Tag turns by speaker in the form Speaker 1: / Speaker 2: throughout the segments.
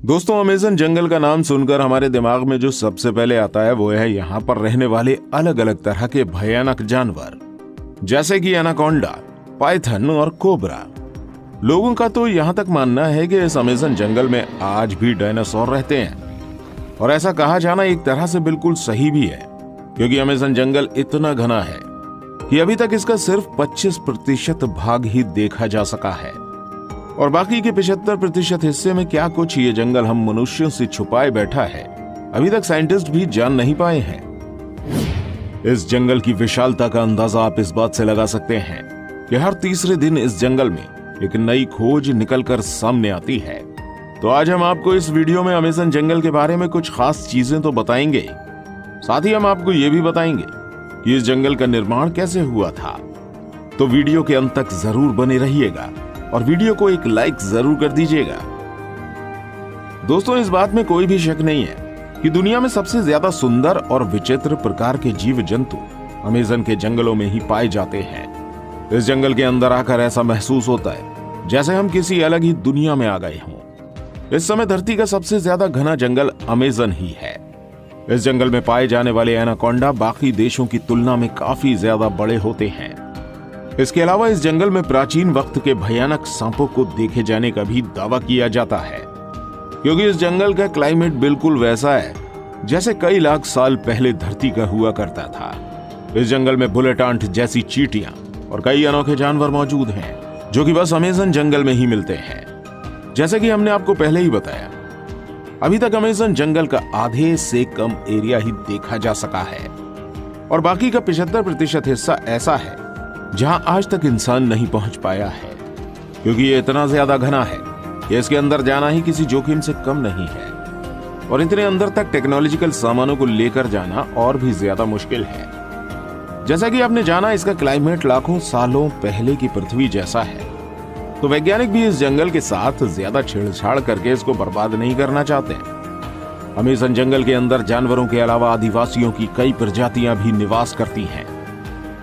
Speaker 1: दोस्तों, अमेज़न जंगल का नाम सुनकर हमारे दिमाग में जो सबसे पहले आता है वो है यहाँ पर रहने वाले अलग अलग तरह के भयानक जानवर, जैसे कि एनाकोंडा, पाइथन और कोबरा। लोगों का तो यहाँ तक मानना है कि इस अमेज़न जंगल में आज भी डायनासोर रहते हैं। और ऐसा कहा जाना एक तरह से बिल्कुल सही भी है, क्योंकि अमेज़न जंगल इतना घना है कि अभी तक इसका सिर्फ 25% भाग ही देखा जा सका है, और बाकी के 75% हिस्से में क्या कुछ ये जंगल हम मनुष्यों से छुपाए बैठा है, अभी तक साइंटिस्ट भी जान नहीं पाए हैं। इस जंगल की विशालता का अंदाजा आप इस बात से लगा सकते हैं कि हर तीसरे दिन इस जंगल में एक नई खोज निकलकर सामने आती है। तो आज हम आपको इस वीडियो में अमेज़न जंगल के बारे में कुछ खास चीजें तो बताएंगे, साथ ही हम आपको ये भी बताएंगे कि इस जंगल का निर्माण कैसे हुआ था। तो वीडियो के अंत तक जरूर बने रहिएगा और वीडियो को एक लाइक जरूर कर दीजिएगा। दोस्तों, इस बात में कोई भी शक नहीं है कि दुनिया में सबसे ज्यादा सुंदर और विचित्र प्रकार के जीव जंतु अमेज़न के जंगलों में ही पाए जाते हैं। इस जंगल के अंदर आकर ऐसा महसूस होता है जैसे हम किसी अलग ही दुनिया में आ गए हों। इस समय धरती का सबसे ज्यादा घना जंगल अमेज़न ही है। इस जंगल में पाए जाने वाले एनाकोंडा बाकी देशों की तुलना में काफी ज्यादा बड़े होते हैं। इसके अलावा इस जंगल में प्राचीन वक्त के भयानक सांपों को देखे जाने का भी दावा किया जाता है, क्योंकि इस जंगल का क्लाइमेट बिल्कुल वैसा है जैसे कई लाख साल पहले धरती का हुआ करता था। इस जंगल में बुलेट आंट जैसी चींटियां और कई अनोखे जानवर मौजूद हैं, जो कि बस अमेज़न जंगल में ही मिलते हैं। जैसे कि हमने आपको पहले ही बताया, अभी तक अमेज़न जंगल का आधे से कम एरिया ही देखा जा सका है, और बाकी का 75% हिस्सा ऐसा है जहां आज तक इंसान नहीं पहुंच पाया है, क्योंकि ये इतना ज्यादा घना है कि इसके अंदर जाना ही किसी जोखिम से कम नहीं है, और इतने अंदर तक टेक्नोलॉजिकल सामानों को लेकर जाना और भी ज्यादा मुश्किल है। जैसा कि आपने जाना, इसका क्लाइमेट लाखों सालों पहले की पृथ्वी जैसा है, तो वैज्ञानिक भी इस जंगल के साथ ज्यादा छेड़छाड़ करके इसको बर्बाद नहीं करना चाहते। अमेज़न जंगल के अंदर जानवरों के अलावा आदिवासियों की कई प्रजातियां भी निवास करती हैं,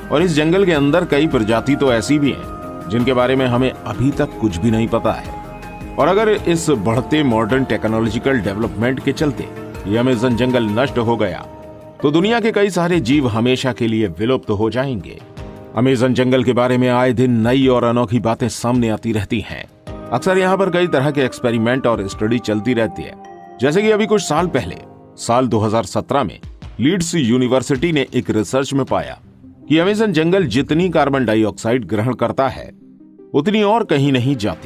Speaker 1: और इस जंगल के अंदर कई प्रजाति तो ऐसी भी हैं जिनके बारे में हमें अभी तक कुछ भी नहीं पता है। और अगर इस बढ़ते मॉडर्न टेक्नोलॉजिकल डेवलपमेंट के चलते ये अमेज़न जंगल नष्ट हो गया तो दुनिया के कई सारे जीव हमेशा के लिए विलुप्त हो जाएंगे। अमेज़न जंगल के बारे में आए दिन नई और अनोखी बातें सामने आती रहती हैं। अक्सर यहाँ पर कई तरह के एक्सपेरिमेंट और स्टडी चलती रहती है। जैसे कि अभी कुछ साल पहले, साल 2017 में लीड्स यूनिवर्सिटी ने एक रिसर्च में पाया कि अमेज़न जंगल जितनी कार्बन डाइऑक्साइड ग्रहण करता है उतनी और कहीं नहीं जाती।